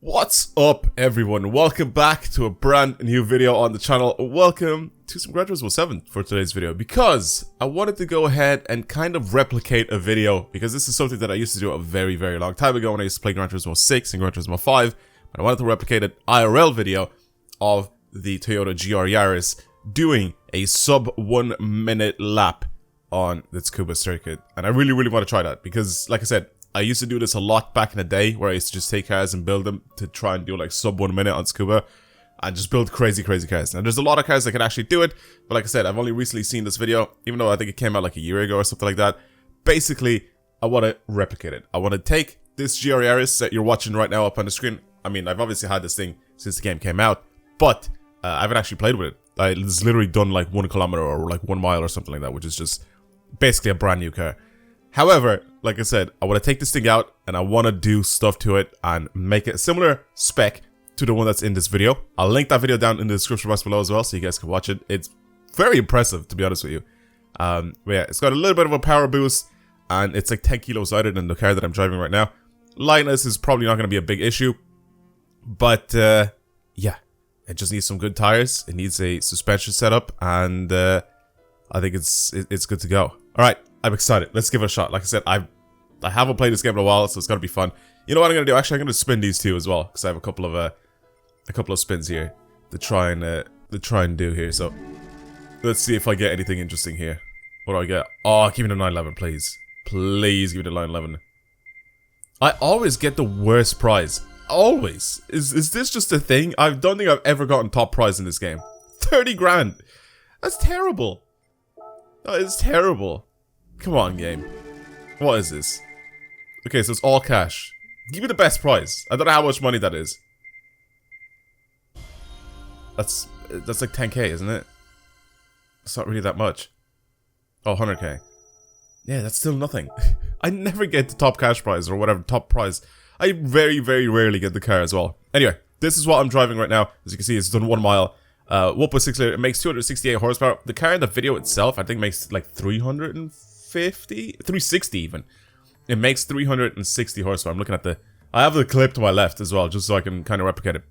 What's up, everyone? Welcome back to a brand new video on the channel. Welcome to some Gran Turismo 7 for today's video, because I wanted to go ahead and kind of replicate a video, because this is something that I used to do a very long time ago when I used to play Gran Turismo 6 and Gran Turismo 5, but I wanted to replicate an IRL video of the Toyota GR Yaris doing a sub 1 minute lap on the Tsukuba circuit. And I really want to try that, because like I said, I used to do this a lot back in the day, where I used to just take cars and build them to try and do like sub 1 minute on Tsukuba and just build crazy cars. Now there's a lot of cars that can actually do it, but like I said, I've only recently seen this video, even though I think it came out like a year ago or something like that. Basically, I want to replicate it. I want to take this GR Yaris that you're watching right now up on the screen. I mean, I've obviously had this thing since the game came out, but I haven't actually played with it. It's literally done like 1 kilometer or like 1 mile or something like that, which is just basically a brand new car. However, like I said, I want to take this thing out and I want to do stuff to it and make it a similar spec to the one that's in this video. I'll link that video down in the description box below as well, so you guys can watch it. It's very impressive, to be honest with you. But yeah, it's got a little bit of a power boost and it's like 10 kilos lighter than the car that I'm driving right now. Lightness is probably not going to be a big issue, but yeah, it just needs some good tires. It needs a suspension setup, and I think it's good to go. All right. I'm excited. Let's give it a shot. Like I said, I haven't played this game in a while, so it's gotta be fun. You know what I'm gonna do? Actually, I'm gonna spin these two as well, because I have a couple of spins here to try and do here. So let's see if I get anything interesting here. What do I get? Oh, give me the 911, please. Please give me the 911. I always get the worst prize. Always. Is this just a thing? I don't think I've ever gotten top prize in this game. 30 grand. That's terrible. That is terrible. Come on, game. What is this? Okay, so it's all cash. Give me the best prize. I don't know how much money that is. That's like 10k, isn't it? It's not really that much. Oh, 100k. Yeah, that's still nothing. I never get the top cash prize or whatever, top prize. I very rarely get the car as well. Anyway, this is what I'm driving right now. As you can see, it's done 1 mile. 1.6 liter. It makes 268 horsepower. The car in the video itself, I think, makes like 360 even. It makes 360 horsepower. I'm looking at I have the clip to my left as well, just so I can kind of replicate it.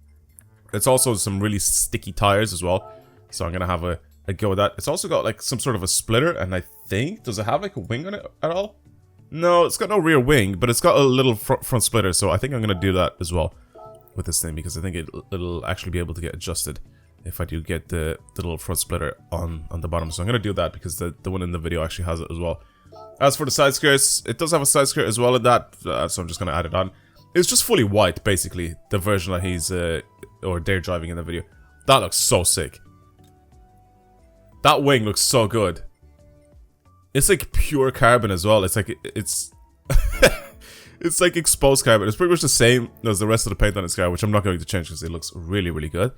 It's also some really sticky tires as well, so I'm gonna have a go with that. It's also got like some sort of a splitter, and I think, does it have like a wing on it at all? No, it's got no rear wing, but it's got a little front splitter, so I think I'm gonna do that as well with this thing, because I think it'll actually be able to get adjusted if I do get the little front splitter on the bottom. So I'm going to do that, because the one in the video actually has it as well. As for the side skirts, it does have a side skirt as well in that, so I'm just going to add it on. It's just fully white, basically, the version that he's, or they're driving in the video. That looks so sick. That wing looks so good. It's like pure carbon as well. It's like, it's like exposed carbon. It's pretty much the same as the rest of the paint on this car, which I'm not going to change because it looks really good.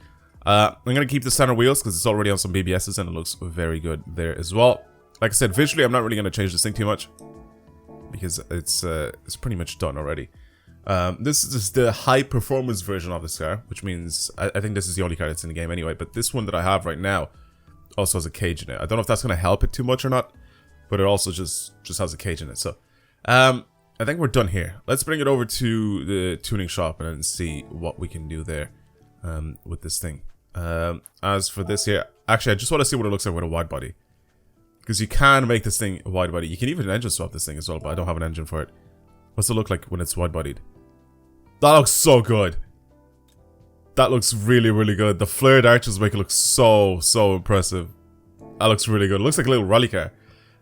I'm going to keep the center wheels because it's already on some BBSs and it looks very good there as well. Like I said, visually I'm not really going to change this thing too much, because it's pretty much done already. This is the high performance version of this car, which means I think this is the only car that's in the game anyway, but this one that I have right now also has a cage in it. I don't know if that's going to help it too much or not, but it also just has a cage in it. So I think we're done here. Let's bring it over to the tuning shop and then see what we can do there with this thing. As for this here, actually I just want to see what it looks like with a wide body, because you can make this thing a wide body. You can even engine swap this thing as well, but I don't have an engine for it. What's it look like when it's wide bodied? That looks so good. That looks really good. The flared arches make it look so impressive. That looks really good. It looks like a little rally car.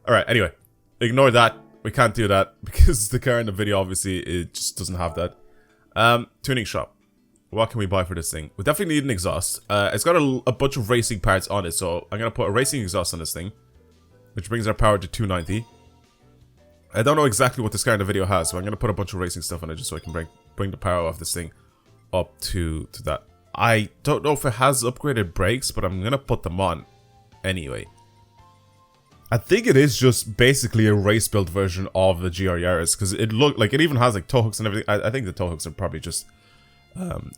Alright, anyway, ignore that. We can't do that because the car in the video, obviously, it just doesn't have that. Tuning shop. What can we buy for this thing? We definitely need an exhaust. It's got a bunch of racing parts on it, so I'm going to put a racing exhaust on this thing, which brings our power to 290. I don't know exactly what this car in the video has, so I'm going to put a bunch of racing stuff on it just so I can bring the power of this thing up to that. I don't know if it has upgraded brakes, but I'm going to put them on anyway. I think it is just basically a race built version of the GR Yaris, because it looked like it even has like tow hooks and everything. I think the tow hooks are probably just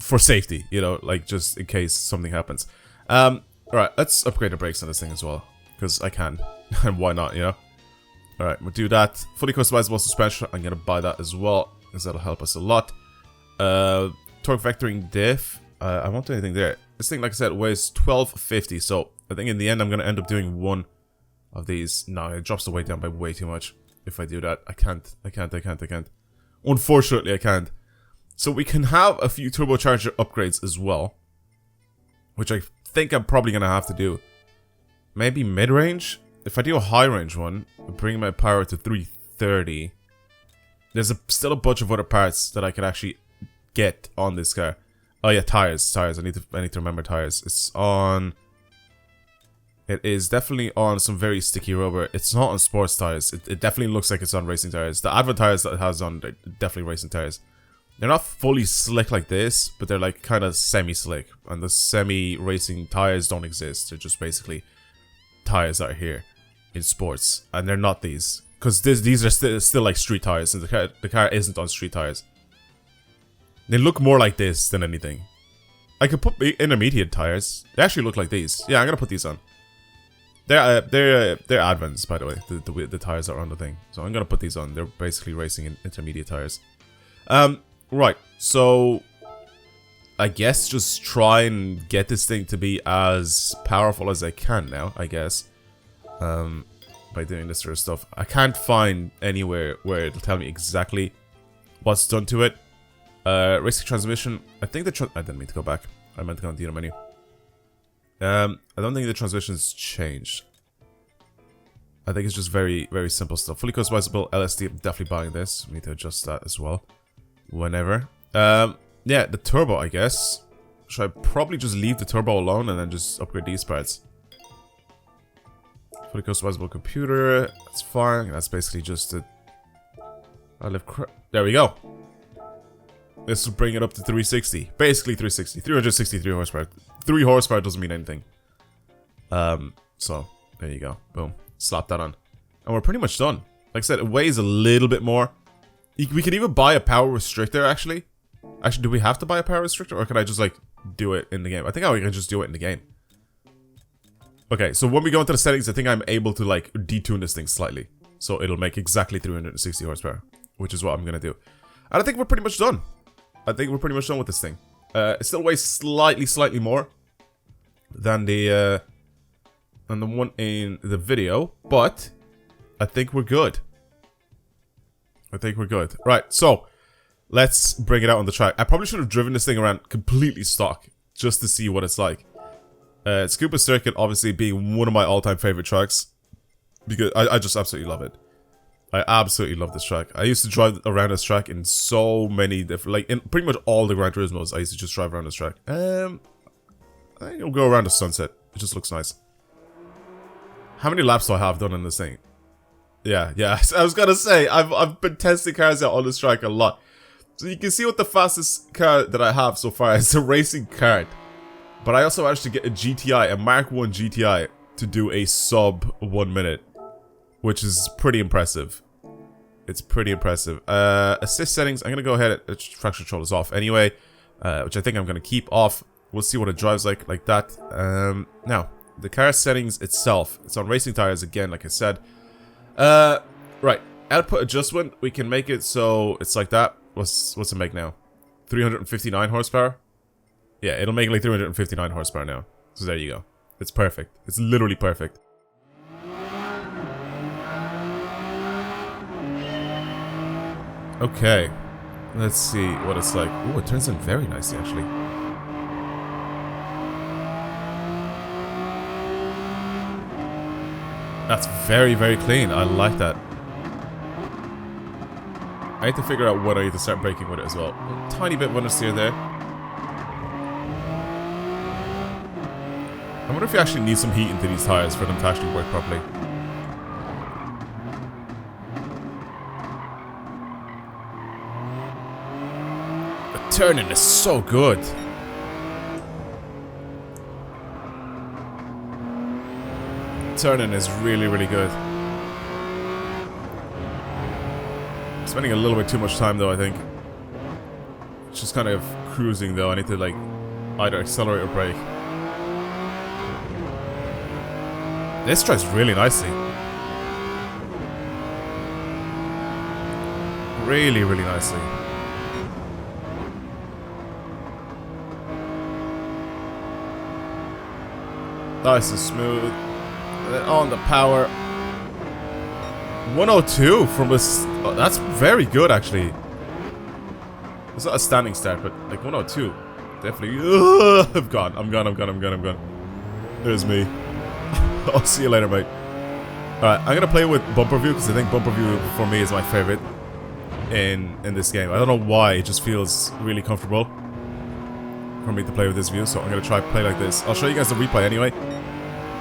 for safety, you know, like just in case something happens. Alright, let's upgrade the brakes on this thing as well, because I can. And why not, you know? Alright, we'll do that. Fully customizable suspension, I'm gonna buy that as well, because that'll help us a lot. torque vectoring diff. I won't do anything there. This thing, like I said, weighs 1250, so I think in the end I'm going to end up doing one of these. No, it drops the weight down by way too much if I do that. I can't. Unfortunately, I can't. So we can have a few turbocharger upgrades as well, which I think I'm probably going to have to do. Maybe mid-range? If I do a high-range one, bring my power to 330. There's still a bunch of other parts that I could actually get on this car. Oh yeah, tires. I need to remember tires. It's on. It is definitely on some very sticky rubber. It's not on sports tires. It definitely looks like it's on racing tires. The advert tires that it has on, they're definitely racing tires. They're not fully slick like this, but they're like kind of semi-slick. And the semi-racing tires don't exist. They're just basically tires that are here in sports, and they're not these, because these are still like street tires, and the car isn't on street tires. They look more like this than anything. I could put intermediate tires. They actually look like these. Yeah, I'm gonna put these on. They're Advents, by the way. The tires that are on the thing. So I'm gonna put these on. They're basically racing in intermediate tires. Right. So I guess just try and get this thing to be as powerful as I can now. I guess. By doing this sort of stuff. I can't find anywhere where it'll tell me exactly what's done to it. Racing transmission. I think I didn't mean to go back. I meant to go on the menu. I don't think the transmission's changed. I think it's just very, very simple stuff. Fully customizable LSD. I'm definitely buying this. We need to adjust that as well. Whenever. Yeah, the turbo, I guess. Should I probably just leave the turbo alone and then just upgrade these parts? Fully customizable computer. That's fine. That's basically just a... There we go. This will bring it up to 360. Basically 360. 363 horsepower. 3 horsepower doesn't mean anything. So, there you go. Boom. Slap that on. And we're pretty much done. Like I said, it weighs a little bit more. We could even buy a power restrictor, actually. Actually, do we have to buy a power restrictor? Or can I just, like, do it in the game? I think I can just do it in the game. Okay, so when we go into the settings, I think I'm able to, like, detune this thing slightly. So it'll make exactly 360 horsepower. Which is what I'm gonna do. And I think we're pretty much done. I think we're pretty much done with this thing. It still weighs slightly more than the one in the video, but I think we're good. Right, so let's bring it out on the track. I probably should have driven this thing around completely stock just to see what it's like. Tsukuba Circuit obviously being one of my all-time favorite tracks because I just absolutely love it. I absolutely love this track. I used to drive around this track in so many different, like in pretty much all the Gran Turismos. I used to just drive around this track. I think it'll go around the sunset. It just looks nice. How many laps do I have done in this thing? Yeah. I was gonna say I've been testing cars out on this track a lot, so you can see what the fastest car that I have so far is a racing kart. But I also managed to get a GTI, a Mark 1 GTI, to do a sub 1 minute. Which is pretty impressive. It's pretty impressive. Assist settings, I'm going to go ahead and traction control is off anyway. Which I think I'm going to keep off. We'll see what it drives like that. Now, the car settings itself. It's on racing tires again, like I said. Right. Output adjustment, we can make it so it's like that. What's it make now? 359 horsepower? Yeah, it'll make like 359 horsepower now. So there you go. It's perfect. It's literally perfect. Okay, let's see what it's like. Oh, it turns in very nicely, actually. That's very, very clean. I like that. I need to figure out when I need to start braking with it as well. A tiny bit of understeer there. I wonder if you actually need some heat into these tires for them to actually work properly. Turning is so good. Turning is really, really good. Spending a little bit too much time though, I think. Just kind of cruising though. I need to like either accelerate or brake. This drives really nicely. Really, really nicely. Nice and smooth. And then on the power. 102 from a... Oh, that's very good, actually. It's not a standing start, but like 102. Definitely. I'm gone. I'm gone. There's me. I'll see you later, mate. Alright, I'm gonna play with bumper view because I think bumper view for me is my favorite in this game. I don't know why, it just feels really comfortable for me to play with this view, so I'm gonna try to play like this. I'll show you guys the replay anyway,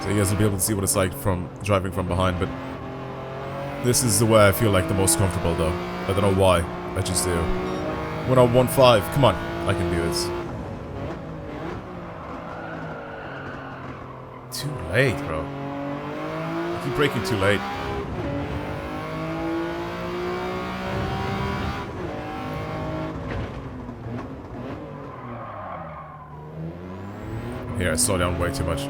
so you guys will be able to see what it's like from driving from behind, but this is the way I feel like the most comfortable though. I don't know why, I just do. 1015, come on, I can do this. Too late, bro. I keep braking too late. Here, I slow down way too much.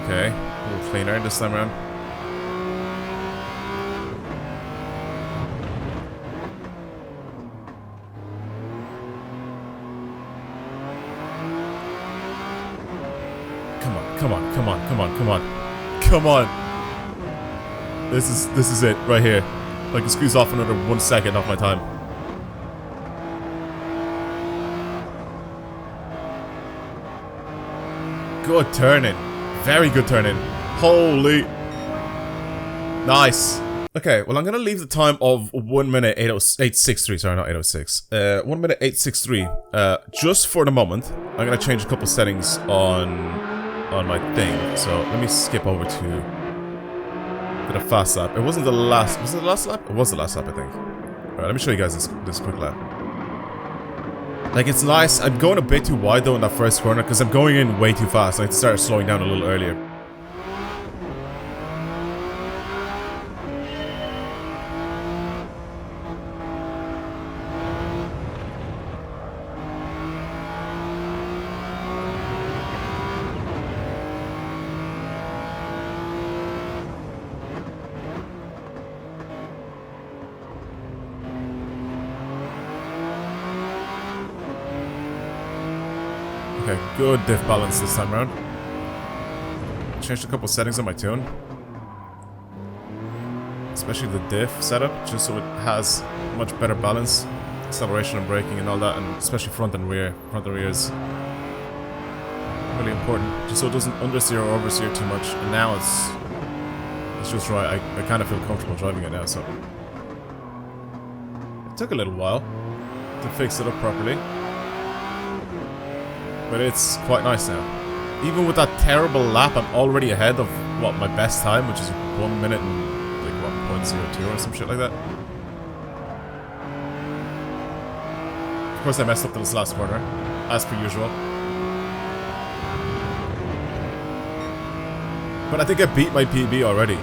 Okay, a little cleaner this time around. Come on. This is it right here. I can squeeze off another 1 second off my time. Good turning. Very good turning. Holy. Nice. Okay, well I'm gonna leave the time of 1 minute 863, sorry, not 806. 1 minute 863. Just for the moment. I'm gonna change a couple settings on my thing. So let me skip over to the fast lap. It wasn't the last. Was it the last lap? It was the last lap, I think. Alright, let me show you guys this quick lap. Like, it's nice. I'm going a bit too wide though in that first corner because I'm going in way too fast. I started slowing down a little earlier. Okay, good diff balance this time around. Changed a couple settings on my tune. Especially the diff setup, just so it has much better balance. Acceleration and braking and all that, and especially front and rear. Front and rear is really important, just so it doesn't understeer or oversteer too much. And now it's just right. I kind of feel comfortable driving it now, so. It took a little while to fix it up properly. But it's quite nice now. Even with that terrible lap, I'm already ahead of, what, my best time, which is 1 minute and, like, what, 0.02 or some shit like that. Of course, I messed up to this last corner, as per usual. But I think I beat my PB already.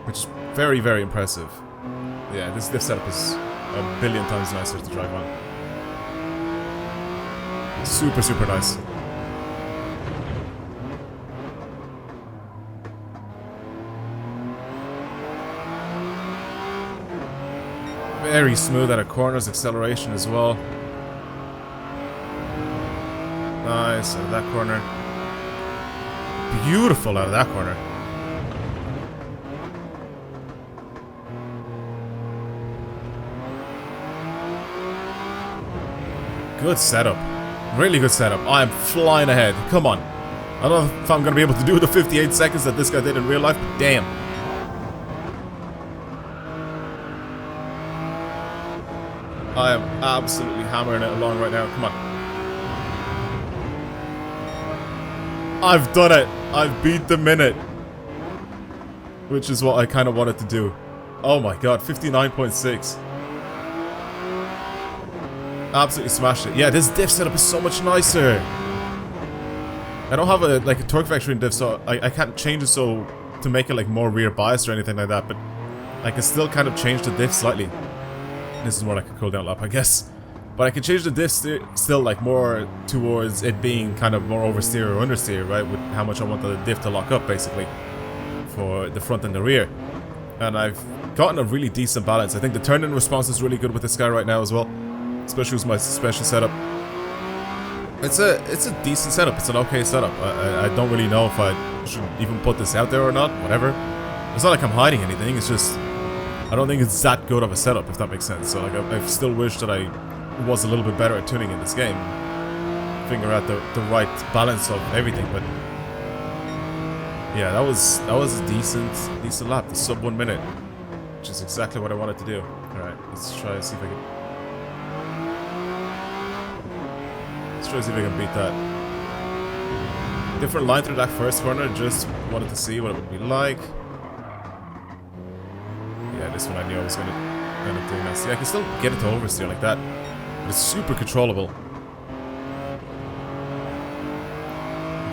Which is very, very impressive. Yeah, this setup is a billion times nicer to drive on. Super, super nice. Very smooth out of corners, acceleration as well. Nice out of that corner. Beautiful out of that corner. Good setup. Really good setup. I am flying ahead. Come on. I don't know if I'm going to be able to do the 58 seconds that this guy did in real life, but damn. I am absolutely hammering it along right now. Come on. I've done it. I've beat the minute. Which is what I kind of wanted to do. Oh my god, 59.6. Absolutely smashed it. Yeah, this diff setup is so much nicer. I don't have a torque vectoring diff, so I can't change it so to make it like more rear biased or anything like that, but I can still kind of change the diff slightly. This is more like a cool down lap, I guess. But I can change the diff still like more towards it being kind of more oversteer or understeer, right? With how much I want the diff to lock up, basically, for the front and the rear. And I've gotten a really decent balance. I think the turn-in response is really good with this guy right now as well, especially with my special setup. It's a decent setup. It's an okay setup. I don't really know if I should even put this out there or not. Whatever. It's not like I'm hiding anything. It's just I don't think it's that good of a setup, if that makes sense. So like I still wish that I was a little bit better at tuning in this game, figure out the right balance of everything. But yeah, that was a decent lap. The sub 1 minute, which is exactly what I wanted to do. All right, let's try and see if I can. Let's try to see if I can beat that. Different line through that first corner, just wanted to see what it would be like. Yeah, this one I knew I was gonna end up doing that. See, I can still get it to oversteer like that, but it's super controllable.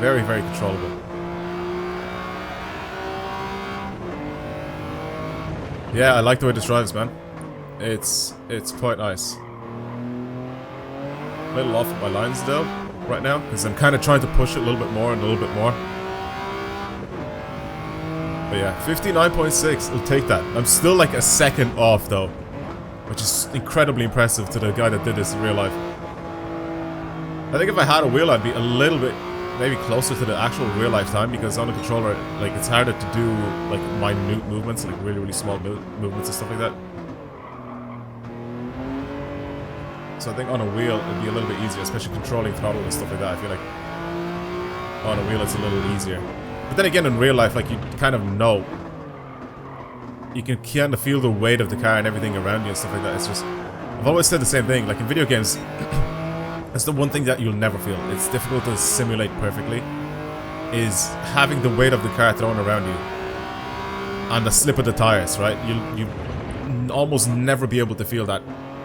Very, very controllable. Yeah, I like the way this drives, man. It's quite nice. A little off with my lines though, right now, because I'm kind of trying to push it a little bit more and a little bit more. But yeah, 59.6, I'll take that. I'm still like a second off though, which is incredibly impressive to the guy that did this in real life. I think if I had a wheel, I'd be a little bit maybe closer to the actual real life time, because on the controller, like, it's harder to do like minute movements, like really small movements and stuff like that. So I think on a wheel it'd be a little bit easier, especially controlling throttle and stuff like that. I feel like on a wheel it's a little easier. But then again, in real life, like, you kind of know, you can kind of feel the weight of the car and everything around you and stuff like that. It's just, I've always said the same thing, like in video games, that's the one thing that you'll never feel. It's difficult to simulate perfectly, is having the weight of the car thrown around you and the slip of the tires, right? You almost never be able to feel that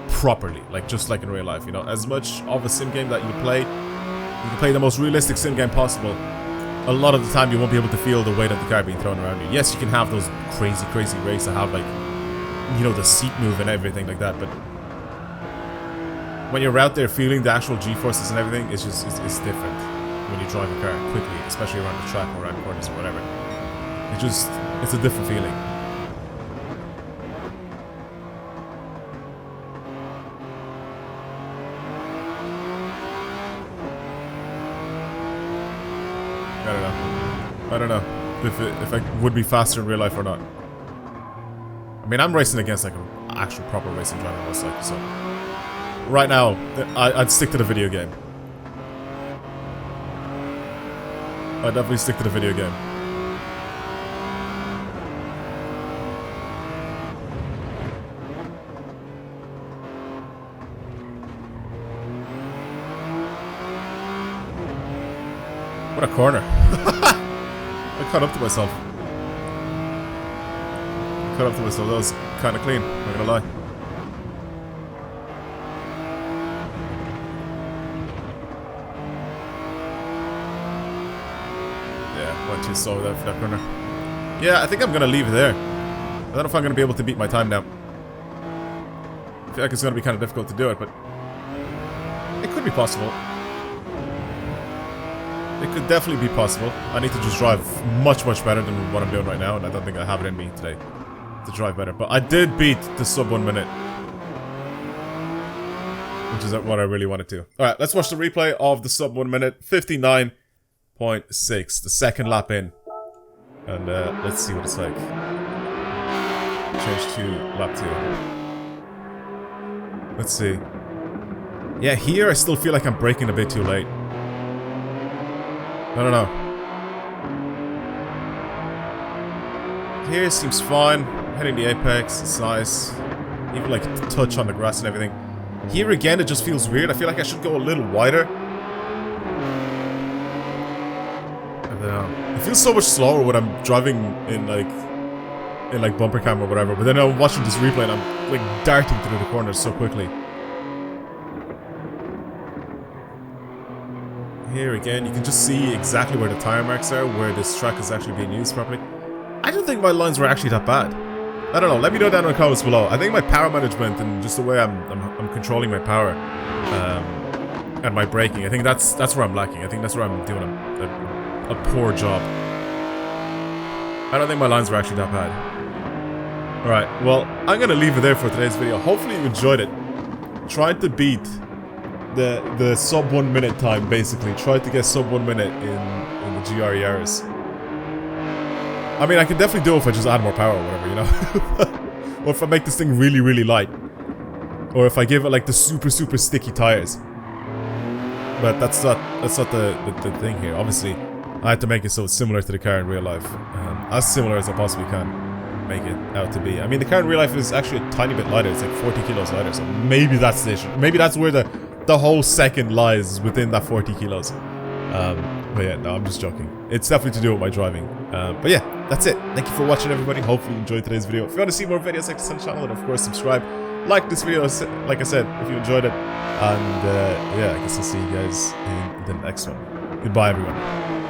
properly, like just like in real life, you know. As much of a sim game that you can play the most realistic sim game possible. A lot of the time you won't be able to feel the weight of the car being thrown around you. Yes, you can have those crazy races that have, like, you know, the seat move and everything like that, but when you're out there feeling the actual G-forces and everything, it's just, it's different when you drive a car quickly, especially around the track or around corners or whatever. It's a different feeling. I don't know if I would be faster in real life or not. I mean, I'm racing against like an actual proper racing driver most likely, so right now I'd stick to the video game. I'd definitely stick to the video game. What a corner. I caught up to myself. That was kind of clean, not gonna lie. Yeah, went too slow there for that corner. Yeah, I think I'm gonna leave it there. I don't know if I'm gonna be able to beat my time now. I feel like it's gonna be kind of difficult to do it, but it could be possible. It could definitely be possible. I need to just drive much better than what I'm doing right now, and I don't think I have it in me today to drive better. But I did beat the sub 1 minute, which is what I really wanted to. Alright, let's watch the replay of the sub 1 minute. 59.6, the second lap in. And let's see what it's like. Change to lap 2. Let's see. Yeah, here I still feel like I'm braking a bit too late. I don't know. Here seems fine. Hitting the apex, it's nice. Even like the touch on the grass and everything. Here again, it just feels weird. I feel like I should go a little wider. I don't know. It feels so much slower when I'm driving in like bumper cam or whatever. But then I'm watching this replay and I'm like darting through the corners so quickly. Here again, you can just see exactly where the tire marks are, where this track is actually being used properly. I don't think my lines were actually that bad. I don't know, let me know down in the comments below. I think my power management and just the way I'm controlling my power and my braking, I think that's where I'm lacking. I think that's where I'm doing a poor job. I don't think my lines were actually that bad. Alright, well, I'm gonna leave it there for today's video. Hopefully you enjoyed it. Tried to beat the sub 1 minute time, basically. Tried to get sub 1 minute in the GR Yaris. I mean, I can definitely do it if I just add more power or whatever, you know? Or if I make this thing really, really light. Or if I give it like the super, super sticky tires. But that's not the thing here. Obviously, I had to make it so it's similar to the car in real life. As similar as I possibly can make it out to be. I mean, the car in real life is actually a tiny bit lighter. It's like 40 kilos lighter, so maybe that's the issue. Maybe that's where the whole second lies, within that 40 kilos. But yeah, no, I'm just joking. It's definitely to do with my driving. But yeah, that's it. Thank you for watching, everybody. Hopefully you enjoyed today's video. If you want to see more videos like this on the channel, then of course subscribe. Like this video, like I said, if you enjoyed it. And yeah, I guess I'll see you guys in the next one. Goodbye, everyone.